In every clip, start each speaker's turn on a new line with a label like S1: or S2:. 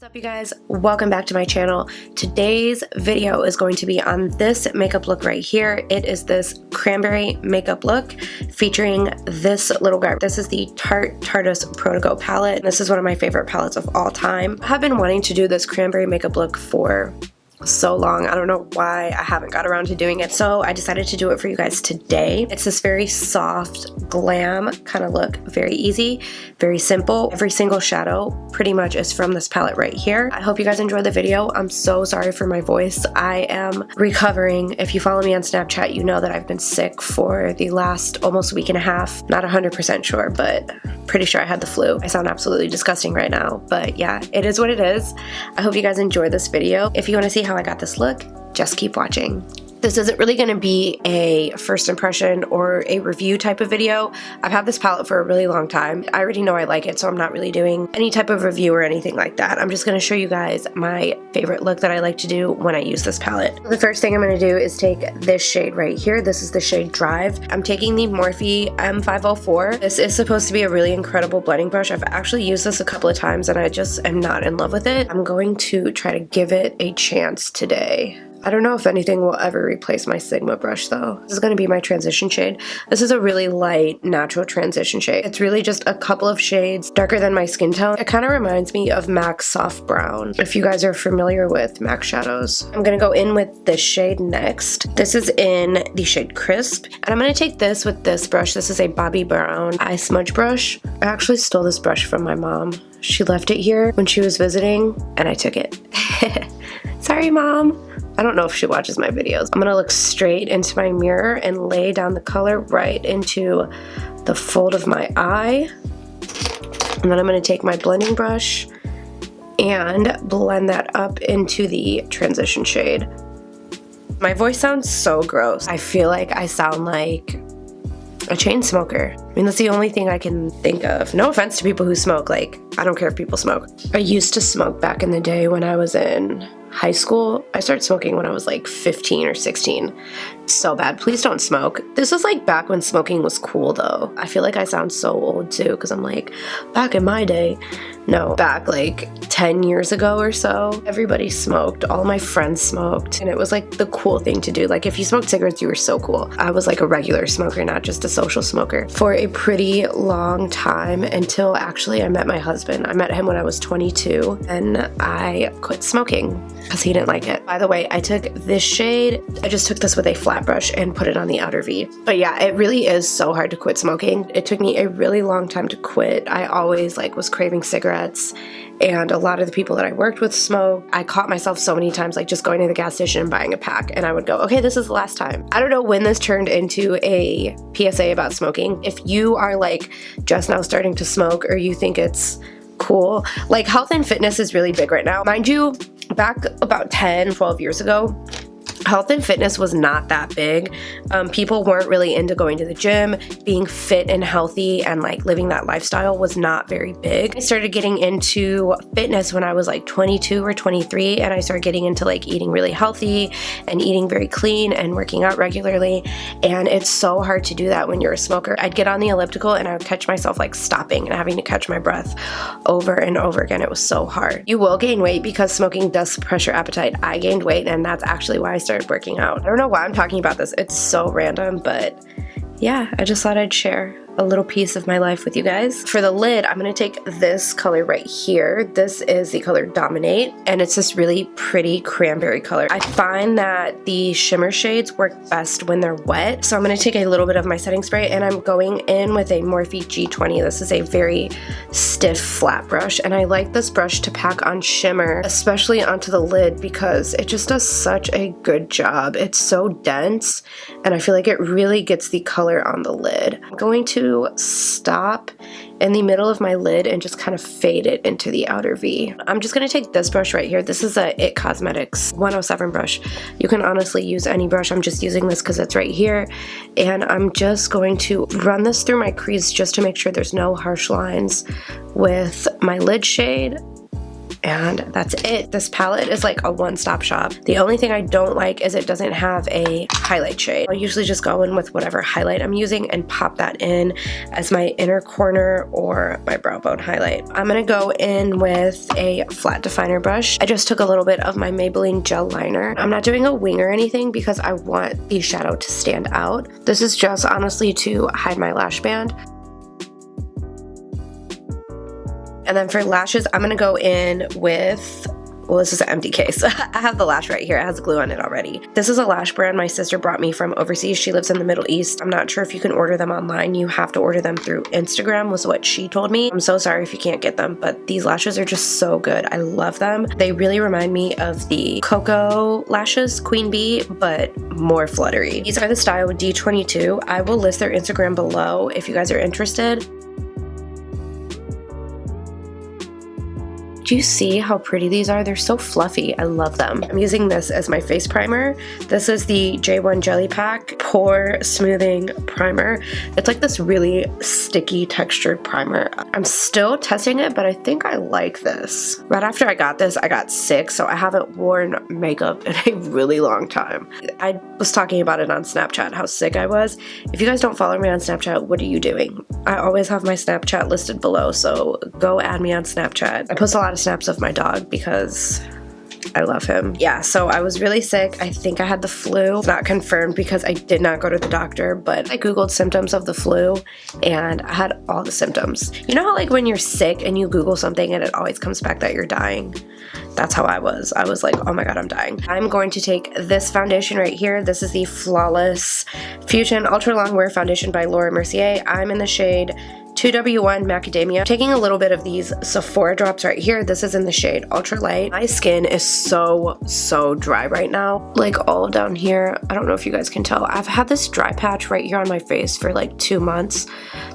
S1: What's up, you guys? Welcome back to my channel. Today's video is going to be on this makeup look right here. It is this cranberry makeup look featuring this little guy. This is the Tarte Protego palette. This is one of my favorite palettes of all time. I have been wanting to do this cranberry makeup look for so long. I don't know why I haven't got around to doing it, so I decided to do it for you guys today. It's this very soft glam kind of look, very easy, very simple. Every single shadow pretty much is from this palette right here. I hope you guys enjoy the video. I'm so sorry for my voice. I am recovering. If you follow me on Snapchat, you know that I've been sick for the last almost week and a half. Not 100% sure, but pretty sure I had the flu. I sound absolutely disgusting right now, but yeah, it is what it is. I hope you guys enjoy this video. If you want to see how I got this look, just keep watching. This isn't really going to be a first impression or a review type of video. I've had this palette for a really long time. I already know I like it, so I'm not really doing any type of review or anything like that. I'm just going to show you guys my favorite look that I like to do when I use this palette. The first thing I'm going to do is take this shade right here. This is the shade Drive. I'm taking the Morphe M504. This is supposed to be a really incredible blending brush. I've actually used this a couple of times and I just am not in love with it. I'm going to try to give it a chance today. I don't know if anything will ever replace my Sigma brush though. This is going to be my transition shade. This is a really light, natural transition shade. It's really just a couple of shades darker than my skin tone. It kind of reminds me of MAC's Soft Brown, if you guys are familiar with MAC shadows. I'm going to go in with this shade next. This is in the shade Crisp. And I'm going to take this with this brush. This is a Bobbi Brown eye smudge brush. I actually stole this brush from my mom. She left it here when she was visiting and I took it. Sorry, Mom. I don't know if she watches my videos. I'm gonna look straight into my mirror and lay down the color right into the fold of my eye. And then I'm gonna take my blending brush and blend that up into the transition shade. My voice sounds so gross. I feel like I sound like a chain smoker. I mean, that's the only thing I can think of. No offense to people who smoke, like, I don't care if people smoke. I used to smoke back in the day when I was in high school. I started smoking when I was like 15 or 16. So bad. Please don't smoke. This was like back when smoking was cool though. I feel like I sound so old too because I'm like, back in my day. No, back like 10 years ago or so, everybody smoked. All my friends smoked and it was like the cool thing to do. Like if you smoked cigarettes, you were so cool. I was like a regular smoker, not just a social smoker for a pretty long time until actually I met my husband. I met him when I was 22 and I quit smoking because he didn't like it. By the way, I took this shade. I just took this with a flat brush and put it on the outer V. But yeah, it really is so hard to quit smoking. It took me a really long time to quit. I always like was craving cigarettes and a lot of the people that I worked with smoke. I caught myself so many times like just going to the gas station and buying a pack and I would go, okay, this is the last time. I don't know when this turned into a PSA about smoking. If you are like just now starting to smoke or you think it's cool, like health and fitness is really big right now. Mind you, back about 10, 12 years ago, health and fitness was not that big. People weren't really into going to the gym. Being fit and healthy and like living that lifestyle was not very big. I started getting into fitness when I was like 22 or 23 and I started getting into like eating really healthy and eating very clean and working out regularly. And it's so hard to do that when you're a smoker. I'd get on the elliptical and I would catch myself like stopping and having to catch my breath over and over again. It was so hard. You will gain weight because smoking does suppress your appetite. I gained weight and that's actually why I started working out. I don't know why I'm talking about this. It's so random, but yeah, I just thought I'd share a little piece of my life with you guys. For the lid, I'm going to take this color right here. This is the color Dominate, and it's this really pretty cranberry color. I find that the shimmer shades work best when they're wet, so I'm going to take a little bit of my setting spray, and I'm going in with a Morphe G20. This is a very stiff flat brush, and I like this brush to pack on shimmer, especially onto the lid, because it just does such a good job. It's so dense, and I feel like it really gets the color on the lid. I'm going to stop in the middle of my lid and just kind of fade it into the outer V. I'm just going to take this brush right here. This is a It Cosmetics 107 brush. You can honestly use any brush. I'm just using this because it's right here. And I'm just going to run this through my crease just to make sure there's no harsh lines with my lid shade. And that's it. This palette is like a one-stop shop. The only thing I don't like is it doesn't have a highlight shade. I'll usually just go in with whatever highlight I'm using and pop that in as my inner corner or my brow bone highlight. I'm gonna go in with a flat definer brush. I just took a little bit of my Maybelline gel liner. I'm not doing a wing or anything because I want the shadow to stand out. This is just honestly to hide my lash band. And then for lashes, I'm gonna go in with, well, this is an empty case. I have the lash right here. It has glue on it already. This is a lash brand my sister brought me from overseas. She lives in the Middle East. I'm not sure if you can order them online. You have to order them through Instagram was what she told me. I'm so sorry if you can't get them, but these lashes are just so good. I love them. They really remind me of the Cocoa lashes, Queen Bee, but more fluttery. These are the style D22. I will list their Instagram below if you guys are interested. Do you see how pretty these are? They're so fluffy. I love them. I'm using this as my face primer. This is the J.One Jelly Pack Pore Smoothing Primer. It's like this really sticky textured primer. I'm still testing it, but I think I like this. Right after I got this, I got sick, so I haven't worn makeup in a really long time. I was talking about it on Snapchat, how sick I was. If you guys don't follow me on Snapchat, what are you doing? I always have my Snapchat listed below, so go add me on Snapchat. I post a lot of snaps of my dog because I love him. Yeah, so I was really sick. I think I had the flu. It's not confirmed because I did not go to the doctor, but I googled symptoms of the flu and I had all the symptoms. You know how like when you're sick and you Google something and it always comes back that you're dying? That's how I was. I was like, oh my god, I'm dying. I'm going to take this foundation right here. This is the Flawless Fusion Ultra-Longwear Foundation by Laura Mercier. I'm in the shade 2W1 Macadamia. Taking a little bit of these Sephora drops right here. This is in the shade Ultralight. My skin is so dry right now. Like all down here. I don't know if you guys can tell. I've had this dry patch right here on my face for like 2 months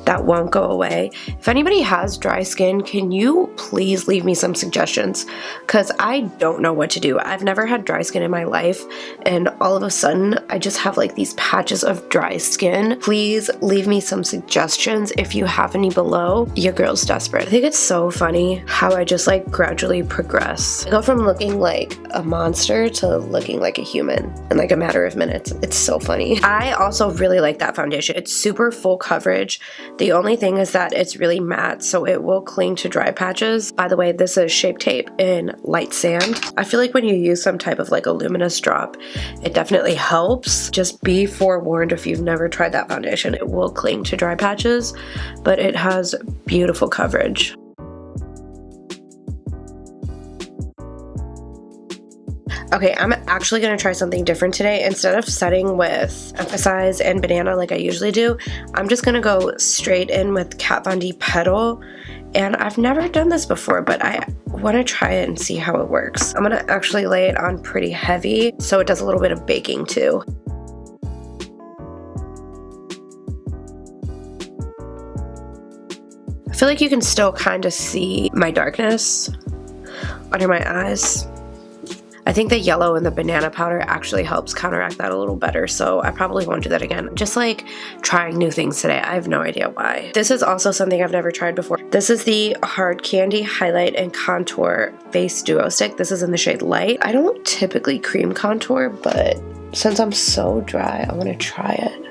S1: that won't go away. If anybody has dry skin, can you please leave me some suggestions? Because I don't know what to do. I've never had dry skin in my life and all of a sudden I just have like these patches of dry skin. Please leave me some suggestions if you have any below. Your girl's desperate. I think it's so funny how I just like gradually progress. I go from looking like a monster to looking like a human in like a matter of minutes. It's so funny. I also really like that foundation. It's super full coverage. The only thing is that it's really matte, so it will cling to dry patches. By the way, this is Shape Tape in Light Sand. I feel like when you use some type of like a luminous drop, it definitely helps. Just be forewarned if you've never tried that foundation. It will cling to dry patches, but it has beautiful coverage. Okay, I'm actually going to try something different today. Instead of setting with Emphasize and Banana like I usually do, I'm just going to go straight in with Kat Von D Petal. And I've never done this before, but I want to try it and see how it works. I'm going to actually lay it on pretty heavy so it does a little bit of baking too. I feel like you can still kind of see my darkness under my eyes. I think the yellow and the banana powder actually helps counteract that a little better, so I probably won't do that again. Just like trying new things today. I have no idea why. This is also something I've never tried before. This is the Hard Candy Highlight and Contour Face Duo Stick. This is in the shade Light. I don't typically cream contour, but since I'm so dry, I want to try it.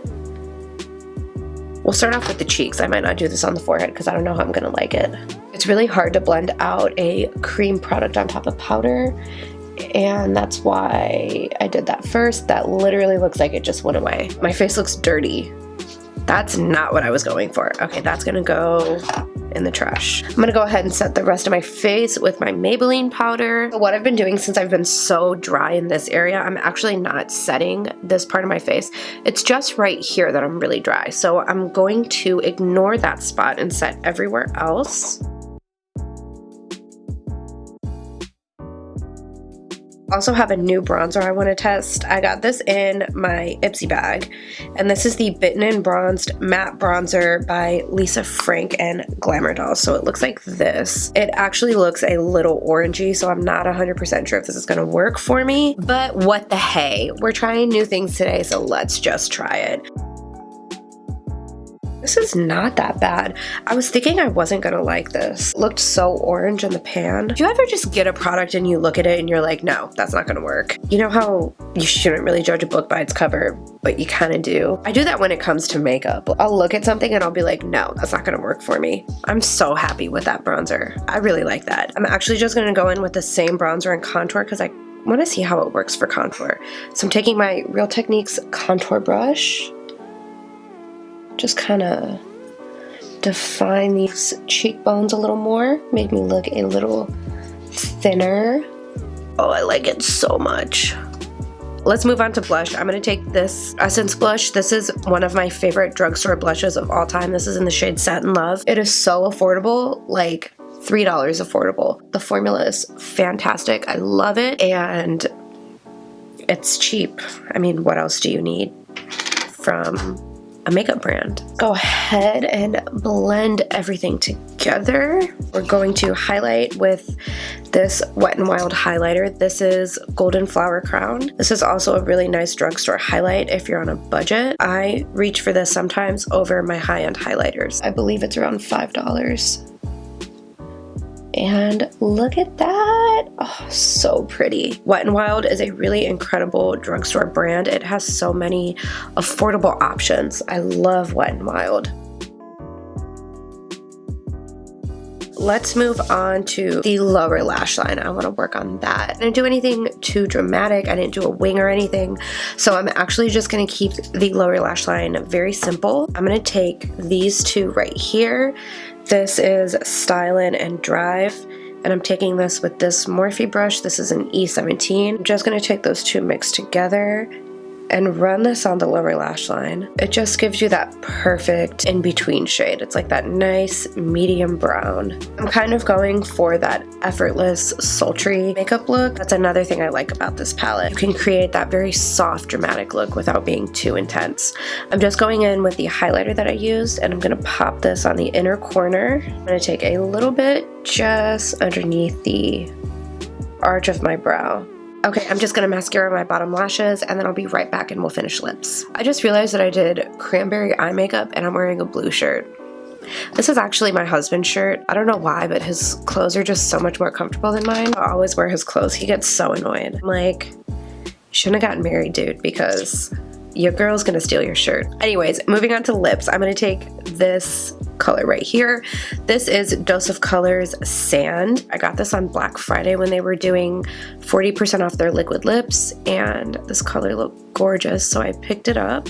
S1: We'll start off with the cheeks. I might not do this on the forehead because I don't know how I'm gonna like it. It's really hard to blend out a cream product on top of powder, and that's why I did that first. That literally looks like it just went away. My face looks dirty. That's not what I was going for. Okay, that's gonna go in the trash. I'm gonna go ahead and set the rest of my face with my Maybelline powder. So what I've been doing since I've been so dry in this area, I'm actually not setting this part of my face. It's just right here that I'm really dry. So I'm going to ignore that spot and set everywhere else. Also have a new bronzer I want to test. I got this in my Ipsy bag, and this is the Bitten Bronzed Matte Bronzer by Lisa Frank and Glamour Doll. So it looks like this. It actually looks a little orangey, so I'm not 100% sure if this is going to work for me, but what the hey. We're trying new things today, so let's just try it. This is not that bad. I was thinking I wasn't gonna like this. It looked so orange in the pan. Do you ever just get a product and you look at it and you're like, no, that's not gonna work? You know how you shouldn't really judge a book by its cover, but you kind of do? I do that when it comes to makeup. I'll look at something and I'll be like, no, that's not gonna work for me. I'm so happy with that bronzer. I really like that. I'm actually just gonna go in with the same bronzer and contour because I want to see how it works for contour. So I'm taking my Real Techniques contour brush. Just kind of define these cheekbones a little more. Make me look a little thinner. Oh, I like it so much. Let's move on to blush. I'm going to take this Essence blush. This is one of my favorite drugstore blushes of all time. This is in the shade Satin Love. It is so affordable, like $3 affordable. The formula is fantastic. I love it, and it's cheap. I mean, what else do you need from a makeup brand? Go ahead and blend everything together. We're going to highlight with this Wet n Wild highlighter. This is Golden Flower Crown. This is also a really nice drugstore highlight if you're on a budget. I reach for this sometimes over my high-end highlighters. I believe it's around $5. And look at that. Oh, so pretty. Wet n Wild is a really incredible drugstore brand. It has so many affordable options. I love Wet n Wild. Let's move on to the lower lash line. I want to work on that. I didn't do anything too dramatic. I didn't do a wing or anything. So I'm actually just going to keep the lower lash line very simple. I'm going to take these two right here. This is Stylin and Drive, and I'm taking this with this Morphe brush. This is an E17. I'm just going to take those two mixed together and run this on the lower lash line. It just gives you that perfect in-between shade. It's like that nice medium brown. I'm kind of going for that effortless, sultry makeup look. That's another thing I like about this palette. You can create that very soft, dramatic look without being too intense. I'm just going in with the highlighter that I used, and I'm gonna pop this on the inner corner. I'm gonna take a little bit just underneath the arch of my brow. Okay, I'm just gonna mascara my bottom lashes, and then I'll be right back and we'll finish lips. I just realized that I did cranberry eye makeup and I'm wearing a blue shirt. This is actually my husband's shirt. I don't know why, but his clothes are just so much more comfortable than mine. I always wear his clothes. He gets so annoyed. I'm like, you shouldn't have gotten married, dude, because your girl's gonna steal your shirt. Anyways, moving on to lips, I'm gonna take this color right here. This is Dose of Colors Sand. I got this on Black Friday when they were doing 40% off their liquid lips, and this color looked gorgeous, so I picked it up.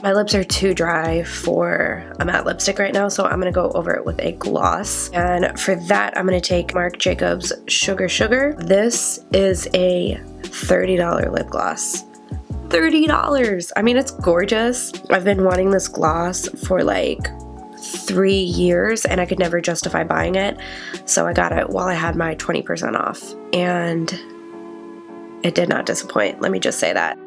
S1: My lips are too dry for a matte lipstick right now, so I'm going to go over it with a gloss. And for that, I'm going to take Marc Jacobs Sugar Sugar. This is a $30 lip gloss. $30! I mean, it's gorgeous. I've been wanting this gloss for like 3 years and I could never justify buying it. So I got it while I had my 20% off. And it did not disappoint. Let me just say that.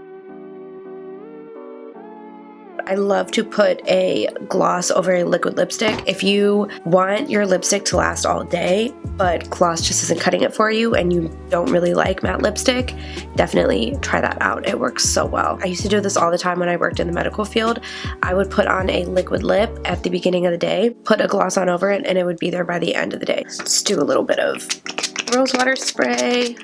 S1: I love to put a gloss over a liquid lipstick. If you want your lipstick to last all day, but gloss just isn't cutting it for you and you don't really like matte lipstick, definitely try that out. It works so well. I used to do this all the time when I worked in the medical field. I would put on a liquid lip at the beginning of the day, put a gloss on over it, and it would be there by the end of the day. Let's do a little bit of Rosewater spray.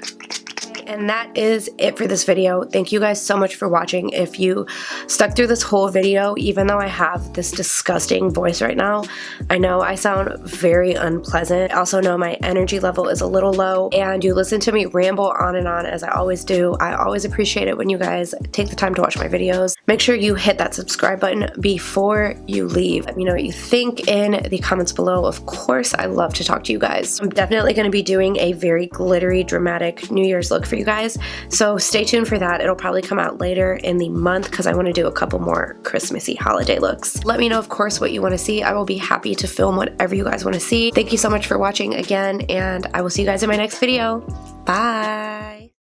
S1: And that is it for this video. Thank you guys so much for watching. If you stuck through this whole video, even though I have this disgusting voice right now, I know I sound very unpleasant. I also know my energy level is a little low, and you listen to me ramble on and on as I always do. I always appreciate it when you guys take the time to watch my videos. Make sure you hit that subscribe button before you leave. Let me know what you think in the comments below. Of course, I love to talk to you guys. I'm definitely going to be doing a very glittery, dramatic New Year's look for you guys, so stay tuned for that. It'll probably come out later in the month because I want to do a couple more Christmassy holiday looks. Let me know, of course, what you want to see. I will be happy to film whatever you guys want to see. Thank you so much for watching again, and I will see you guys in my next video. Bye!